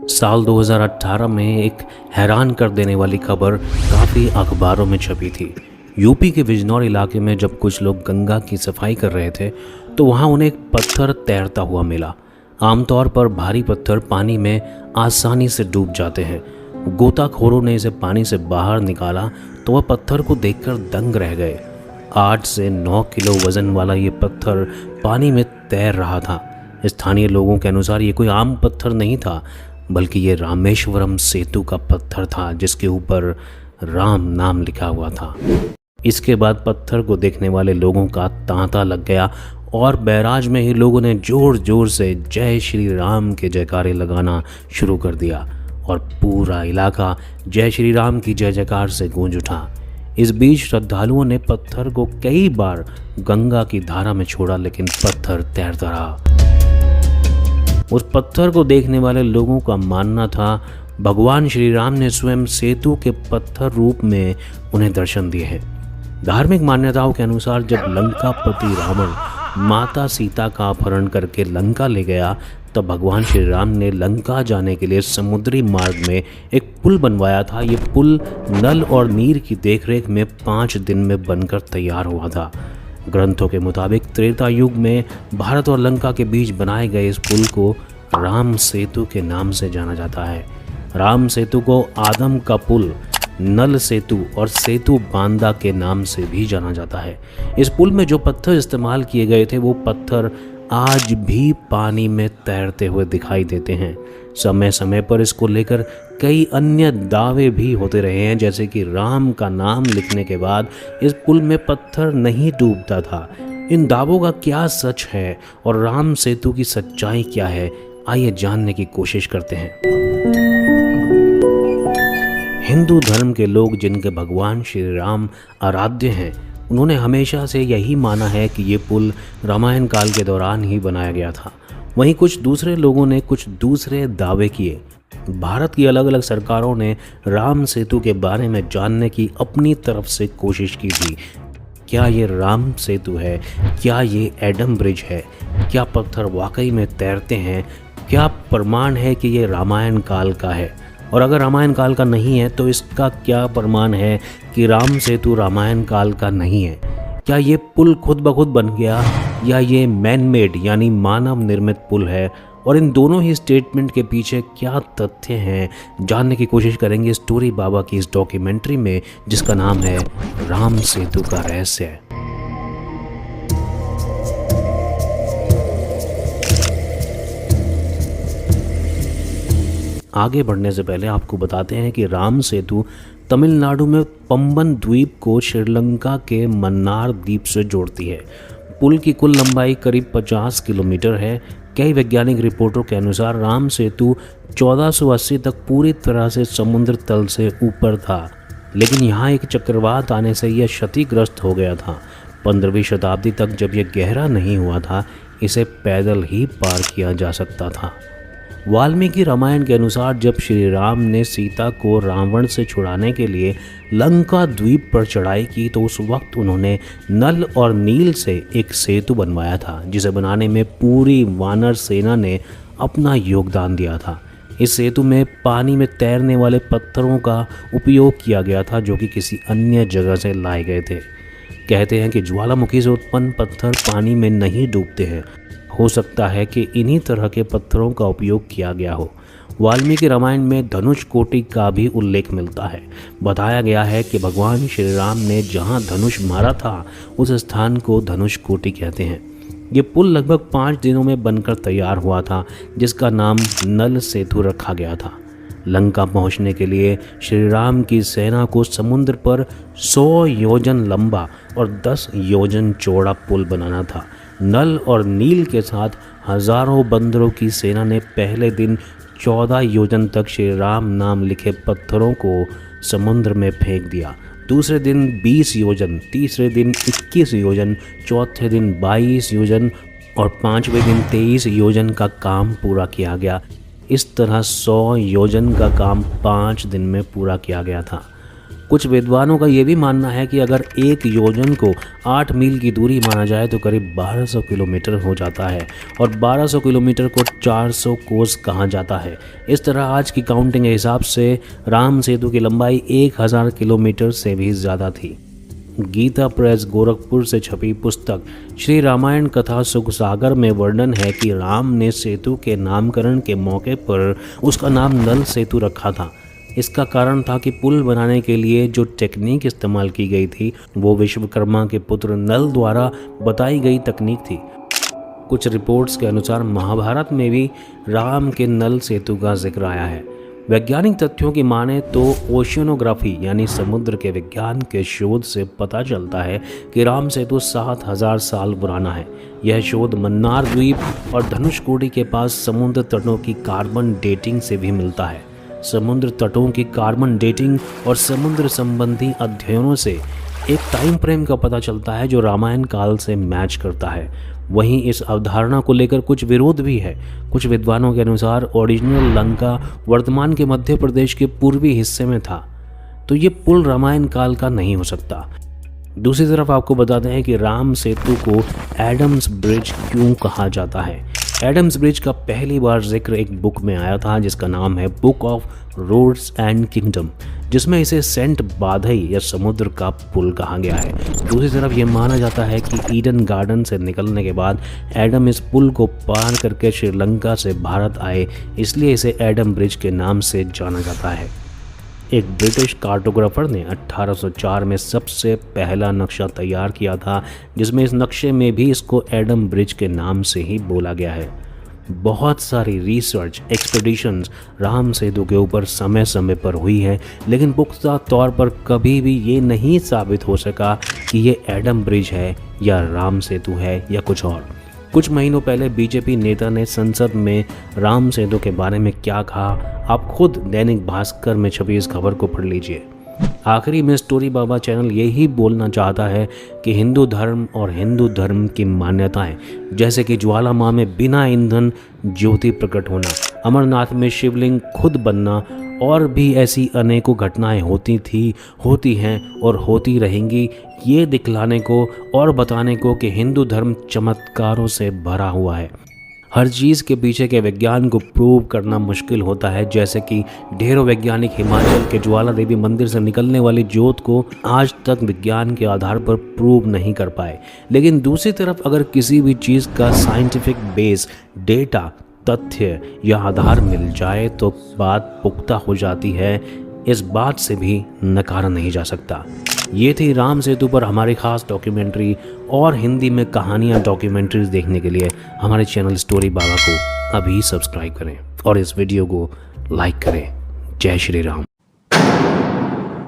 साल 2018 में एक हैरान कर देने वाली खबर काफ़ी अखबारों में छपी थी। यूपी के बिजनौर इलाके में जब कुछ लोग गंगा की सफाई कर रहे थे तो वहाँ उन्हें एक पत्थर तैरता हुआ मिला। आमतौर पर भारी पत्थर पानी में आसानी से डूब जाते हैं। गोताखोरों ने इसे पानी से बाहर निकाला तो वह पत्थर को देखकर दंग रह गए। 8 से 9 किलो वजन वाला ये पत्थर पानी में तैर रहा था। स्थानीय लोगों के अनुसार ये कोई आम पत्थर नहीं था, बल्कि ये रामेश्वरम सेतु का पत्थर था जिसके ऊपर राम नाम लिखा हुआ था। इसके बाद पत्थर को देखने वाले लोगों का तांता लग गया और बैराज में ही लोगों ने जोर जोर से जय श्री राम के जयकारे लगाना शुरू कर दिया और पूरा इलाका जय श्री राम की जय जयकार से गूंज उठा। इस बीच श्रद्धालुओं ने पत्थर को कई बार गंगा की धारा में छोड़ा, लेकिन पत्थर तैरता रहा। उस पत्थर को देखने वाले लोगों का मानना था भगवान श्री राम ने स्वयं सेतु के पत्थर रूप में उन्हें दर्शन दिए हैं। धार्मिक मान्यताओं के अनुसार जब लंकापति रावण माता सीता का अपहरण करके लंका ले गया, तब भगवान श्री राम ने लंका जाने के लिए समुद्री मार्ग में एक पुल बनवाया था। ये पुल नल और नीर की देखरेख में 5 दिन में बनकर तैयार हुआ था। ग्रंथों के मुताबिक त्रेता युग में भारत और लंका के बीच बनाए गए इस पुल को राम सेतु के नाम से जाना जाता है। राम सेतु को आदम का पुल, नल सेतु और सेतु बांदा के नाम से भी जाना जाता है। इस पुल में जो पत्थर इस्तेमाल किए गए थे वो पत्थर आज भी पानी में तैरते हुए दिखाई देते हैं। समय समय पर इसको लेकर कई अन्य दावे भी होते रहे हैं, जैसे कि राम का नाम लिखने के बाद इस पुल में पत्थर नहीं डूबता था। इन दावों का क्या सच है और राम सेतु की सच्चाई क्या है, आइए जानने की कोशिश करते हैं। हिंदू धर्म के लोग जिनके भगवान श्री राम आराध्य हैं, उन्होंने हमेशा से यही माना है कि ये पुल रामायण काल के दौरान ही बनाया गया था। वहीं कुछ दूसरे लोगों ने कुछ दूसरे दावे किए। भारत की अलग अलग सरकारों ने राम सेतु के बारे में जानने की अपनी तरफ से कोशिश की थी। क्या ये राम सेतु है? क्या ये एडम ब्रिज है? क्या पत्थर वाकई में तैरते हैं? क्या प्रमाण है कि ये रामायण काल का है? और अगर रामायण काल का नहीं है तो इसका क्या प्रमाण है कि राम सेतु रामायण काल का नहीं है? क्या ये पुल खुद ब खुद बन गया या ये मैन मेड यानी मानव निर्मित पुल है? और इन दोनों ही स्टेटमेंट के पीछे क्या तथ्य हैं, जानने की कोशिश करेंगे स्टोरी बाबा की इस डॉक्यूमेंट्री में, जिसका नाम है राम सेतु का रहस्य। आगे बढ़ने से पहले आपको बताते हैं कि राम सेतु तमिलनाडु में पंबन द्वीप को श्रीलंका के मन्नार द्वीप से जोड़ती है। पुल की कुल लंबाई करीब 50 किलोमीटर है। कई वैज्ञानिक रिपोर्टों के अनुसार राम सेतु 1480 तक पूरी तरह से समुद्र तल से ऊपर था, लेकिन यहाँ एक चक्रवात आने से यह क्षतिग्रस्त हो गया था। 15वीं शताब्दी तक जब यह गहरा नहीं हुआ था, इसे पैदल ही पार किया जा सकता था। वाल्मीकि रामायण के अनुसार जब श्री राम ने सीता को रावण से छुड़ाने के लिए लंका द्वीप पर चढ़ाई की तो उस वक्त उन्होंने नल और नील से एक सेतु बनवाया था, जिसे बनाने में पूरी वानर सेना ने अपना योगदान दिया था। इस सेतु में पानी में तैरने वाले पत्थरों का उपयोग किया गया था, जो कि किसी अन्य जगह से लाए गए थे। कहते हैं कि ज्वालामुखी से उत्पन्न पत्थर पानी में नहीं डूबते हैं। हो सकता है कि इन्हीं तरह के पत्थरों का उपयोग किया गया हो। वाल्मीकि रामायण में धनुष कोटि का भी उल्लेख मिलता है। बताया गया है कि भगवान श्री राम ने जहां धनुष मारा था उस स्थान को धनुष कोटि कहते हैं। ये पुल लगभग 5 दिनों में बनकर तैयार हुआ था, जिसका नाम नल सेतु रखा गया था। लंका पहुंचने के लिए श्री राम की सेना को समुद्र पर 100 योजन लंबा और 10 योजन चौड़ा पुल बनाना था। नल और नील के साथ हजारों बंदरों की सेना ने पहले दिन 14 योजन तक श्री राम नाम लिखे पत्थरों को समुद्र में फेंक दिया। दूसरे दिन 20 योजन, तीसरे दिन 21 योजन, चौथे दिन 22 योजन और 5वें दिन 23 योजन का काम पूरा किया गया। इस तरह 100 योजन का काम 5 दिन में पूरा किया गया था। कुछ विद्वानों का ये भी मानना है कि अगर एक योजन को 8 मील की दूरी माना जाए तो करीब 1200 किलोमीटर हो जाता है और 1200 किलोमीटर को 400 कोस कहा जाता है। इस तरह आज की काउंटिंग के हिसाब से राम सेतु की लंबाई 1000 किलोमीटर से भी ज़्यादा थी। गीता प्रेस गोरखपुर से छपी पुस्तक श्री रामायण कथा सुख सागर में वर्णन है कि राम ने सेतु के नामकरण के मौके पर उसका नाम नल सेतु रखा था। इसका कारण था कि पुल बनाने के लिए जो टेक्निक इस्तेमाल की गई थी वो विश्वकर्मा के पुत्र नल द्वारा बताई गई तकनीक थी। कुछ रिपोर्ट्स के अनुसार महाभारत में भी राम के नल सेतु का जिक्र आया है। वैज्ञानिक तथ्यों की माने तो ओशियनोग्राफी यानी समुद्र के विज्ञान के शोध से पता चलता है कि राम सेतु 7000 साल पुराना है। यह शोध मन्नार द्वीप और धनुषकोडी के पास समुद्र तटों की कार्बन डेटिंग से भी मिलता है। समुद्र तटों की कार्बन डेटिंग और समुद्र संबंधी अध्ययनों से एक टाइम फ्रेम का पता चलता है जो रामायण काल से मैच करता है। वहीं इस अवधारणा को लेकर कुछ विरोध भी है। कुछ विद्वानों के अनुसार ओरिजिनल लंका वर्तमान के मध्य प्रदेश के पूर्वी हिस्से में था, तो ये पुल रामायण काल का नहीं हो सकता। दूसरी तरफ आपको बताते हैं कि राम सेतु को एडम्स ब्रिज क्यों कहा जाता है। एडम्स ब्रिज का पहली बार जिक्र एक बुक में आया था जिसका नाम है Book of Roads and Kingdom, जिसमें इसे सेंट बाधई या समुद्र का पुल कहा गया है। दूसरी तरफ यह माना जाता है कि ईडन गार्डन से निकलने के बाद एडम इस पुल को पार करके श्रीलंका से भारत आए, इसलिए इसे एडम ब्रिज के नाम से जाना जाता है। एक ब्रिटिश कार्टोग्राफर ने 1804 में सबसे पहला नक्शा तैयार किया था, जिसमें इस नक्शे में भी इसको एडम ब्रिज के नाम से ही बोला गया है। बहुत सारी रिसर्च एक्सपेडिशंस राम सेतु के ऊपर समय समय पर हुई है, लेकिन पुख्ता तौर पर कभी भी ये नहीं साबित हो सका कि ये एडम ब्रिज है या राम सेतु है या कुछ और। कुछ महीनों पहले बीजेपी नेता ने संसद में राम सेतु के बारे में क्या कहा, आप खुद दैनिक भास्कर में छपी इस खबर को पढ़ लीजिए। आखिरी में स्टोरी बाबा चैनल यही बोलना चाहता है कि हिंदू धर्म और हिंदू धर्म की मान्यताएं, जैसे कि ज्वाला माँ में बिना ईंधन ज्योति प्रकट होना, अमरनाथ में शिवलिंग खुद बनना और भी ऐसी अनेकों घटनाएं होती थी, होती हैं और होती रहेंगी, ये दिखलाने को और बताने को कि हिंदू धर्म चमत्कारों से भरा हुआ है। हर चीज़ के पीछे के विज्ञान को प्रूव करना मुश्किल होता है, जैसे कि ढेरों वैज्ञानिक हिमाचल के ज्वाला देवी मंदिर से निकलने वाली ज्योत को आज तक विज्ञान के आधार पर प्रूव नहीं कर पाए। लेकिन दूसरी तरफ अगर किसी भी चीज़ का साइंटिफिक बेस, डेटा, तथ्य या आधार मिल जाए तो बात पुख्ता हो जाती है। इस बात से भी नकारा नहीं जा सकता। ये थी राम सेतु पर हमारी खास डॉक्यूमेंट्री, और हिंदी में कहानियाँ डॉक्यूमेंट्रीज देखने के लिए हमारे चैनल स्टोरी बाबा को अभी सब्सक्राइब करें और इस वीडियो को लाइक करें। जय श्री राम।